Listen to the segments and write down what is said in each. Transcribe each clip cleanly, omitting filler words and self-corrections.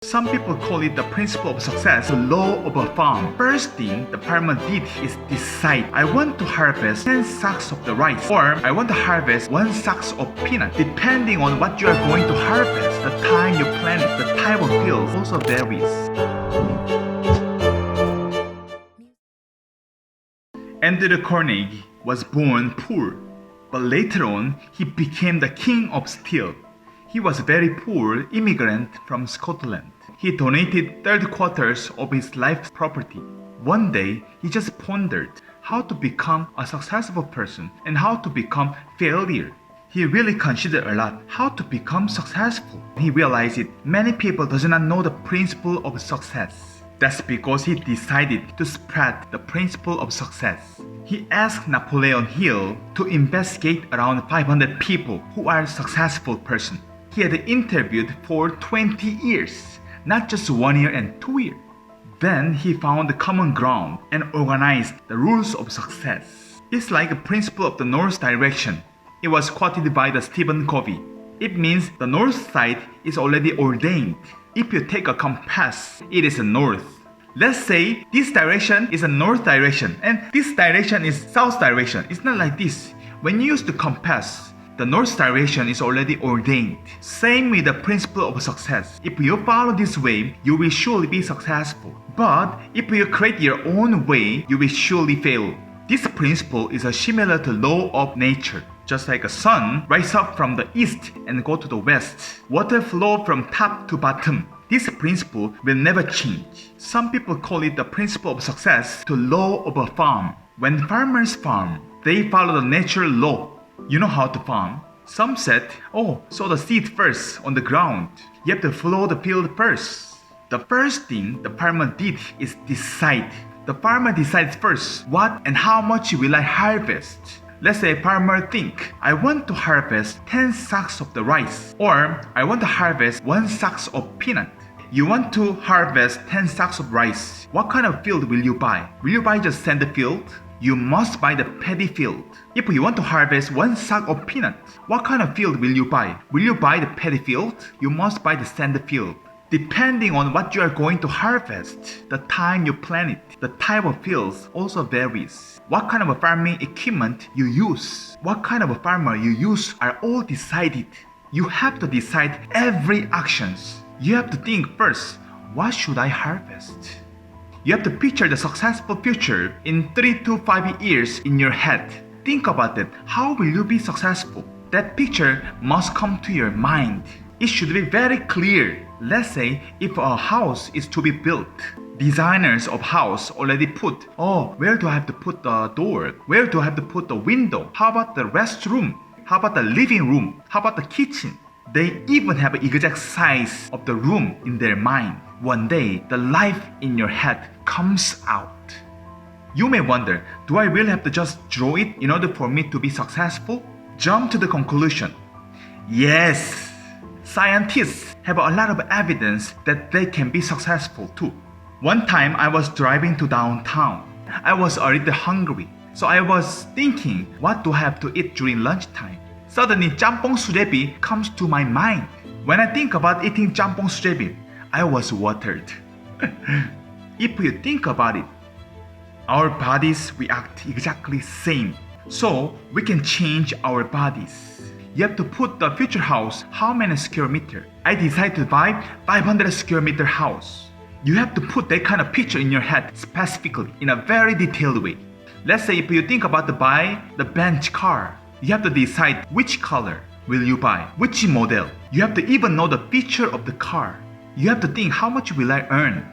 Some people call it the principle of success, the law of a farm. First thing the farmer did is decide, I want to harvest 10 sacks of the rice, or I want to harvest 1 sack of peanut. Depending on what you are going to harvest, the time you plant it, the type of field also varies. Andrew Carnegie was born poor, but later on he became the king of steel. He was a very poor immigrant from Scotland. He donated 3/4 of his life's property. One day, he just pondered how to become a successful person and how to become failure. He really considered a lot how to become successful. He realized that many people do not know the principle of success. That's because he decided to spread the principle of success. He asked Napoleon Hill to investigate around 500 people who are successful persons. He had interviewed for 20 years, not just 1 year and 2 years. Then he found the common ground and organized the rules of success. It's like a principle of the north direction. It was quoted by the Stephen Covey. It means the north side is already ordained. If you take a compass, it is a north. Let's say this direction is a north direction and this direction is south direction. It's not like this. When you use the compass, the north direction is already ordained. Same with the principle of success. If you follow this way, you will surely be successful. But if you create your own way, you will surely fail. This principle is similar to law of nature. Just like a sun rises up from the east and go to the west, water flow from top to bottom. This principle will never change. Some people call it the principle of success, the law of a farm. When farmers farm, they follow the natural law. You know how to farm? Some said, sow the seed first on the ground. You have to flow the field first. The first thing the farmer did is decide. The farmer decides first, what and how much will I harvest? Let's say a farmer think, I want to harvest 10 sacks of the rice, or I want to harvest 1 sack of peanut. You want to harvest 10 sacks of rice. What kind of field will you buy? Will you buy just sand field? You must buy the paddy field. If you want to harvest 1 sack of peanut, what kind of field will you buy? Will you buy the paddy field? You must buy the sand field. Depending on what you are going to harvest, the time you plant it, the type of fields also varies. What kind of a farming equipment you use, what kind of a farmer you use are all decided. You have to decide every actions. You have to think first, what should I harvest? You have to picture the successful future in 3 to 5 years in your head. Think about it. How will you be successful? That picture must come to your mind. It should be very clear. Let's say if a house is to be built, designers of house already put, where do I have to put the door? Where do I have to put the window? How about the restroom? How about the living room? How about the kitchen? They even have an exact size of the room in their mind. One day, the life in your head comes out. You may wonder, do I really have to just draw it in order for me to be successful? Jump to the conclusion. Yes, scientists have a lot of evidence that they can be successful too. One time I was driving to downtown. I was already hungry, so I was thinking, what do I have to eat during lunchtime? Suddenly, jjampong sujebi comes to my mind. When I think about eating jjampong sujebi, I was watered. If you think about it, our bodies react exactly same. So we can change our bodies. You have to put the future house how many square meter. I decided to buy 500 square meter house. You have to put that kind of picture in your head specifically in a very detailed way. Let's say if you think about to buy the Benz car, you have to decide which color will you buy, which model. You have to even know the feature of the car. You have to think, how much will I earn?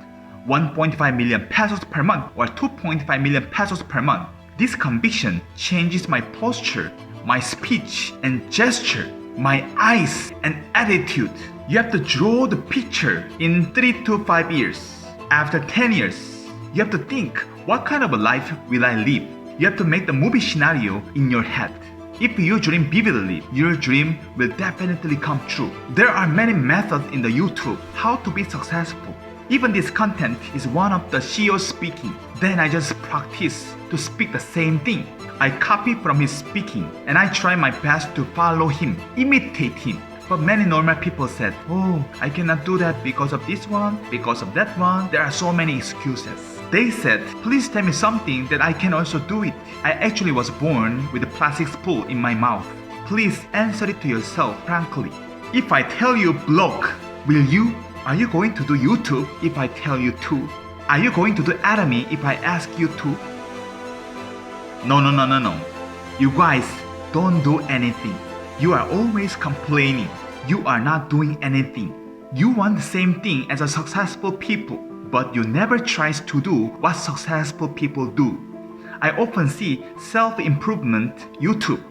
1.5 million pesos per month or 2.5 million pesos per month. This conviction changes my posture, my speech and gesture, my eyes and attitude. You have to draw the picture in 3 to 5 years. After 10 years, you have to think, what kind of a life will I live? You have to make the movie scenario in your head. If you dream vividly, your dream will definitely come true. There are many methods in the YouTube how to be successful. Even this content is one of the CEO speaking. Then I just practice to speak the same thing. I copy from his speaking and I try my best to follow him, imitate him. But many normal people said, oh, I cannot do that because of this one, because of that one. There are so many excuses. They said, please tell me something that I can also do it. I actually was born with a plastic spoon in my mouth. Please answer it to yourself frankly. If I tell you blog, will you? Are you going to do YouTube if I tell you to? Are you going to do Atomy if I ask you to? No. You guys don't do anything. You are always complaining. You are not doing anything. You want the same thing as a successful people, but you never tries to do what successful people do. I often see self-improvement YouTube.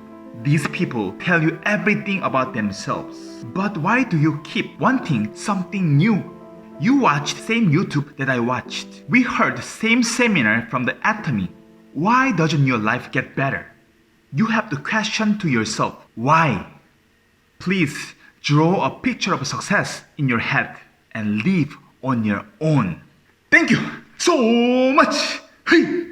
These people tell you everything about themselves. But why do you keep wanting something new? You watched the same YouTube that I watched. We heard the same seminar from the Atomy. Why doesn't your life get better? You have to question to yourself, why? Please draw a picture of success in your head and live on your own. Thank you so much. Hey.